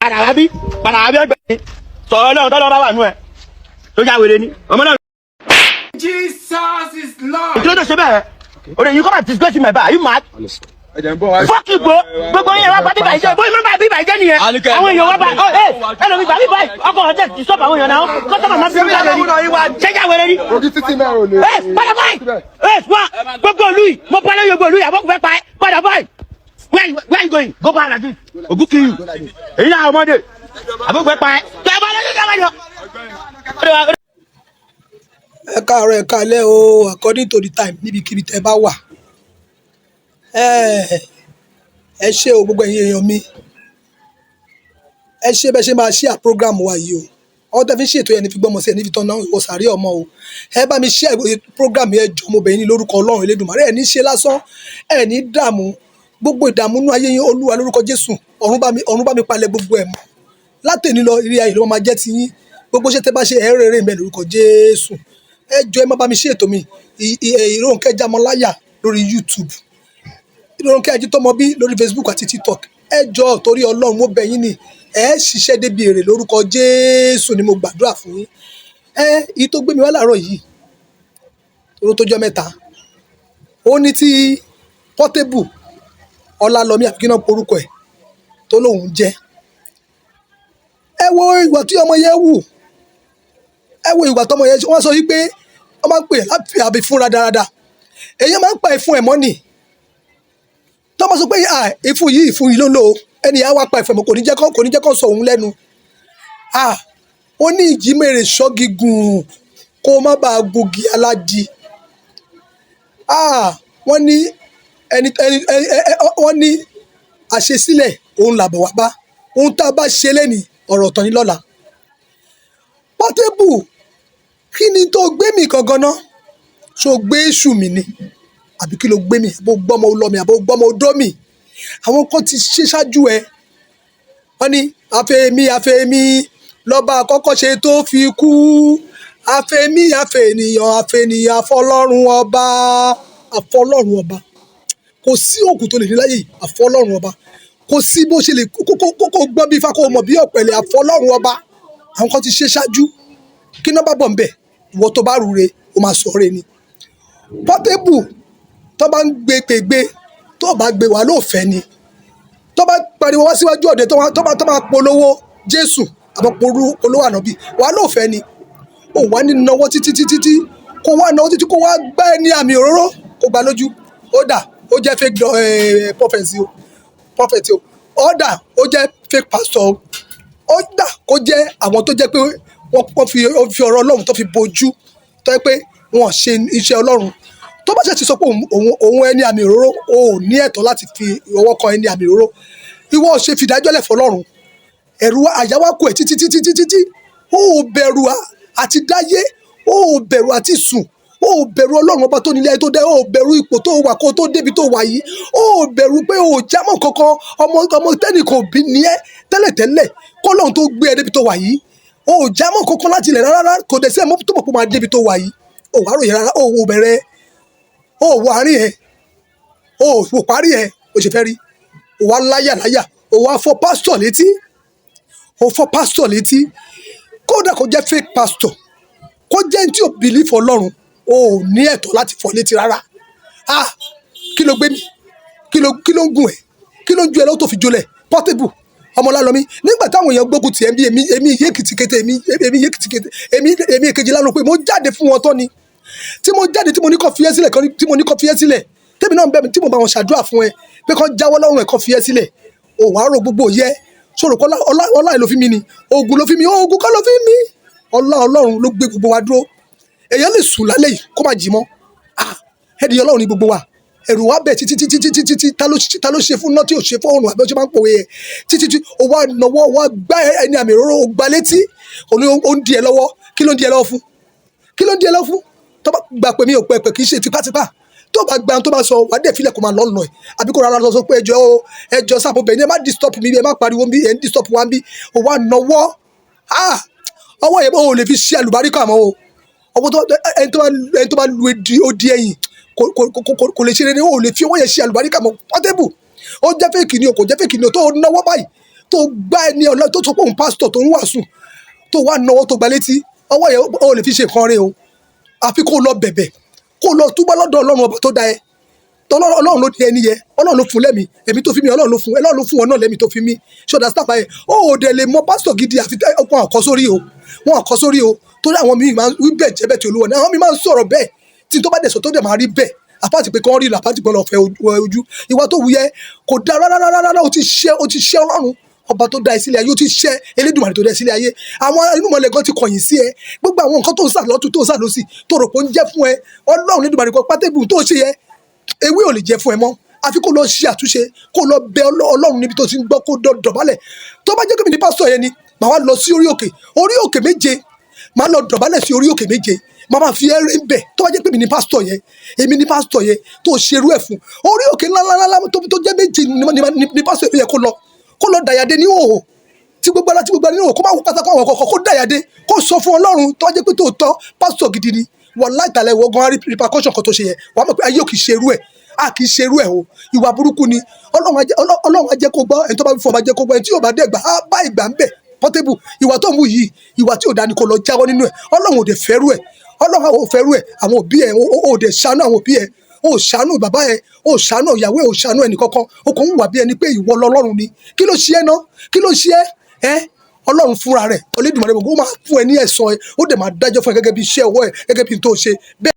padà wá bí ọgbẹ́ sọ̀rọ̀ náà tọ́lọ́ bá wà nú ẹ̀ tó já wèrè ni ọmọ náà. Jesus is Lord. kí ló tó ṣe bẹ́ẹ̀ o de you come and disgrace my bar are you mad. fọ́ọ̀kì gbogbo yẹn wá bá bíbá ìjẹ́ bóyá má bá bíbá ìjẹ́ nìyẹn àwọn èèyàn wá bá ẹlòmí bá bíbá ọkọ̀ ọ̀tẹ̀ ti sọ́ọ̀bù àwọn èèyàn náà kọ́sọ́mà má bíbá ìjẹ́ ni ṣẹ́jà wẹ̀rẹ̀ ni. padà báyìí wá gbogbo olú yìí mo bá lóye gbogbo olú yìí àbọ̀kù fẹ́ pa ẹ́ padà báyìí where you going go back like this ogun kill you èyí náà ọmọdé àbọ̀kù fẹ́ pa ẹ́ tẹ́ bá lóye gbogbo yọ. ẹ káàárọ̀ ẹ káalẹ́ o according to the time níbikíbi tẹ́ bá wà ẹ ṣé o gbogbo ẹ̀yin èèyàn mi ẹ ṣé bẹ́ẹ̀ ṣe máa ṣí à program wa yìí o ọ̀hún tẹ́ fi ń ṣètò yẹn ní fi gbọ́mọ sí ẹ̀ ní fi tán náà ìwọ sàárẹ̀ ọmọ o ẹ bá mi ṣí program yẹn jọ mo bẹ̀ yín ní lórúkọ Ọlọ́run Elédùmarè ẹ̀ ní ṣe lásán ẹ̀ ní dààmú gbogbo ìdààmú inú ayé yín Olúwa lórúkọ Jésù ọ̀run bá mi palẹ̀ gbogbo ẹ̀ mọ́ látẹ̀ní lọ ìrìn ayé ló máa jẹ́ ti yín gbogbo ṣe tẹ́ bá ṣe ẹ̀ rere ìbẹ̀ lórúkọ Jésù ẹ jọ ẹ má bá mi ṣe ètò mi Ìrónkẹ́ Jámọ́láyà lórí YouTube Ìrónkẹ́ Ajítómọbí lórí Facebook àti TikTok ẹ jọ torí Ọlọ́run mo bẹ̀ yín ni ẹ ṣiṣẹ́ débi èrè lórúkọ Jésù ni mo gbàdúrà fún yín èyí tó gbé mi wá láàárọ̀ yìí toró tó jọ mẹ́ta ó ní tí Portable Ọlálọmí àbíkínà porúkọ ẹ̀ tó lóun jẹ́ ẹ wo ìwà tí ọmọ yẹn wù ẹ wo ìwà tọmọ yẹn wọ́n sọ wípé wọ́n máa ń pè láti àbí fúnra dáradára èyí máa ń pa ìfun ẹ̀ mọ́ nì tọ́mọ sọ pé ìfun yìí ló lò ó ẹni yà wá pa ìfun ẹ̀ mọ́ kò ní jẹ́ kó sọ òun lẹ́nu ó ní ìjímèrè ṣọ́gi gùn kó má bàa gungi aládì wọ́n ní àṣesílẹ̀ òun làbọ̀ wá bá ohun tá a bá ṣe lẹ́nìí ọ̀rọ̀ ọ̀tọ̀ ní lọ́la Portable kí ni tó gbé mi gangan ná ṣó gbé èṣù mi ni àbí kí ló gbé mi àbó gbọ́mọ olómi àbó gbọ́mọ odó mi àwọn kan ti ṣe ṣáájú ẹ wọ́n ní àfẹ́mí lọ́ba àkọ́kọ́ ṣe tó fi kú àfẹ́mí àfẹ́nìyàn àfọlọ́run ọba kò sí òògùn tó lè ní láyé àfọlọ́run ọba kò sí bó ṣe lè kókó gbọ́n bí ifá kó mọ̀ bí ọ̀pẹ̀lẹ̀ àfọlọ́run ọba àwọn kan ti ṣe ṣáájú kí náà bá bọ̀ nbẹ̀ ìwọ tó bá rúre o máa sọ ọ́rẹ́ ni Portable tó bá ń gbé tó bá gbé wà lóòfẹ́ ni tó bá pariwo wá síwájú ọ̀dẹ tó bá polówó Jésù àbọ̀ polówó ànábì wà lóòfẹ́ ni ó wà ní náwó títí kó wá náwó títí kó wá gbá ẹni àmì òróró kó gbá lójú ó dà ó jẹ́ fake prophet o ó dà ó jẹ́ fake pastor ó dà kó jẹ́ àwọn tó jẹ́ pé wọ́n fi ọ̀rọ̀ Ọlọ́run tó fi bojú tó yẹ pé wọ́n ṣe iṣẹ́ Ọlọ́run tó bá ṣe ti sọ pé òun ẹni àmì òróró o ò ní ẹ̀tọ́ láti fi ọwọ́ kan ẹni àmì òróró ìwọ ṣe fìdájọ́lẹ̀ fọlọ́run ẹ̀rù àyáwá kù ẹ̀ títí o ò bẹ̀rù àti dáyé o ò bẹ̀rù àti sùn o ò bẹ̀rù Ọlọ́run ọba tó nílé ayé tó dá o ò bẹ̀rù ipò tó wà kó tó débi tó wà yìí o ò bẹ̀rù pé o ò jámọ́ kankan ọmọ tẹ́nìkan òbí ni ẹ́ tẹ́lẹ̀tẹ́lẹ̀ kọ́lọ́run tó gbé ẹ débi tó wà yìí o ò jámọ́ kankan láti ilẹ̀ rárá kò dẹ̀ sí ẹ̀ mọ́ tó mọ̀ pé máa débi tó wà yìí o wà ròyìn rárá o wò bẹ̀rẹ̀ o wò àárín ẹ̀ o wò parí ẹ̀ o ṣe fẹ́ rí o wà láyà o wà fọ́ pásítọ̀ létí kódà kó jẹ́ fake pastor kó jẹ́ tí o believe Ọlọ́run o ò ní ẹ̀tọ́ láti fọ́ létí rárá kí ló gbé mi kí ló ń gùn ẹ̀ kí ló ń ju ẹ lọ́wọ́ tó fi jólẹ̀ Portable Ọmọlálọmí nígbà táwọn èèyàn gbógun tì ẹ́ bí èmi yé kìtìkété èmi èkejì lánàá pé mo jáde fún wọn tán ni tí mo jáde tí mo ní kó fi ẹ́ sílẹ̀ tẹ́mi náà ń bẹ̀ mí tí mo bá wọn ṣàdúrà fún ẹ pé kó jáwọ́ lọ́rùn ẹ̀ kó fi ẹ́ sílẹ̀ ò wá rò gbogbo yẹ sọ̀rọ̀ kọ́ ọlá ẹ̀ ló fi mí ni oògùn ló fi mí oògùn kọ́ ló fi mí Ọlọ́run ló gbé gbogbo wa dúró èèyàn lè sùn lálẹ́ yìí kó má jí mọ́ ẹ̀dìyàn Ọlọ́run ní gbogbo wa ẹ̀rù wa bẹ̀ títí ta ló ṣe fún náà tí ò ṣe fún òrùn àbí ó ṣe máa ń pòwe yẹ títí ó wá náwó wá gbá ẹni àmì òróró ó gbá létí ó ń di ẹ lọ́wọ́ kí ló ń di ẹ lọ́wọ́ fún tó bá gbà pé mi ò pẹ́ kì í ṣe tipátipá tó bá gbà tó bá sọ wà á dẹ̀ filẹ̀ kó máa lọ́nà ẹ̀ àbí kó rárá lọ sọ pé ẹjọ́ sáà bẹ̀ ní ẹ má disturb mi ẹ má pariwo mi ẹ ń disturb wa bí ó wá náwó ọwọ́ yẹn ó lè fi ṣe àlùbáríkà mọ́ o ọwọ́ ẹni tó bá lu odi ẹ̀yìn kò lè ṣe rere ó lè fi owó yẹn ṣe àlùbáríkà mọ́ Portable ó jẹ́ fèkì ni o kò jẹ́ fèkì ni o tó náwó báyìí tó gbá ẹni ọlọ́run tó sọ pé òun pásítọ̀ tó ń wàásù tó wà náwó tó gba létí ọwọ́ yẹn ó lè fi ṣe nǹkan rẹ o àfi kó lọ bẹ̀bẹ̀ kó lọ túbọ̀ lọ́dọ̀ ọlọ́run ọba tó dá ẹ ọlọ́run ló di ẹni yẹ ọlọ́run ló fún lẹ́mí ẹ̀mí tó fi mí ọlọ́run ló fún ọ náà lẹ́mí tó fi mí ṣọdá sápá yẹ ó dẹ̀ lè mọ pásítọ̀ gidi àfi wọn àkọ́ sórí o torí àwọn míì máa ń wí bẹ́ẹ̀ jẹ́ bẹ́ẹ̀ tí olúwa ní àwọn míì máa ń sọ̀rọ̀ bẹ́ẹ̀ tí tó bá dẹ̀ sọ tó dẹ̀ máa rí bẹ́ẹ̀ àpáàtì pé kí wọ́n rí ìlà àpáàtì pé wọ́n fẹ́ ojú ìwà tó wù yẹ kò dá rárá ó ti ṣẹ́ ọlọ́run ọba tó dá ẹ sílẹ̀ ayé ó ti ṣẹ́ Elédùmarè tó dá ẹ sílẹ̀ ayé àwọn irúnmọlẹ̀ gan ti kọ̀yìn sí ẹ gbogbo àwọn nǹkan tó ń sà lọ́tún tó ń sà lọ́sì tó rò pé ó ń jẹ́ fún ẹ ọlọ́run Elédùmarè kan pátébù tó ṣe yẹ ewé ò lè jẹ fún ẹ mọ́ àfi kó lọ ṣe àtúnṣe kó lọ bẹ ọlọ́run níbi tó ti ń gbọ́ kó dọ̀bálẹ̀ tó bá jẹ́ kí mi ní pásítọ̀ yẹn ni màá wá lọ sí orí òkè méje màá lọ dọ̀bálẹ̀ sí orí òkè méje màá máa fi ẹrẹ́ ń bẹ̀ tó bá jẹ́ pé èmi ní pásítọ̀ yẹn tó ṣerú ẹ̀ fún orí òkè ńláńlá tó jẹ́ méje ní pásítọ̀ yẹn kó lọ dàyàdé ní òhò tí gbogbo ara ní òhò kó má wọ pátákó àwọn kọ̀ọ̀kan kó dàyàdé kó sọ fún ọlọ́run tó bá jẹ́ pé tó tọ́ pásítọ̀ gidi ni wọ́n láìtàlẹ̀ ìwọ gan repercussion kan tó ṣe yẹn wàá mọ̀ pé ayé ò kì í ṣerú ẹ̀ kì í ṣerú ẹ̀ o ìwà burúkú ni ọlọ́run á jẹ́ kó gbọ́ ẹni tó bá fi fún ọba jẹ́ kó gbọ́ ẹni tí yóò bá dẹ̀ gbà á bá ìgbà ń bẹ̀ Portable ìwà tó ń mú yìí ìwà tí ò dání kó lọ jáwọ́ nínú ẹ̀ ọlọ́run ò dẹ̀ fẹ́rú ẹ̀ ọlọ́run ò fẹ́rú ẹ̀ àwọn òbí ẹ̀ ò dẹ̀ ṣàánú àwọn òbí ẹ̀ ò ṣàánú bàbá ẹ̀ ò ṣàánú ìyàwó ẹ̀ ò ṣàánú ẹnì kankan ó kàn ń wà bí ẹni pé ìwọ lọ́lọ́run ni kí ló ṣe ẹ́ ná kí ló ṣe ẹ́ ọlọ́run fúnra rẹ̀ Olódùmarè gbogbo ó máa fún ẹ ní ẹ̀san ẹ ó dẹ̀ máa dájọ́ fún ẹ gẹ́gẹ́ bí iṣẹ́ ọwọ́ ẹ gẹ́gẹ́ bí n tó ṣe bẹ́ẹ̀.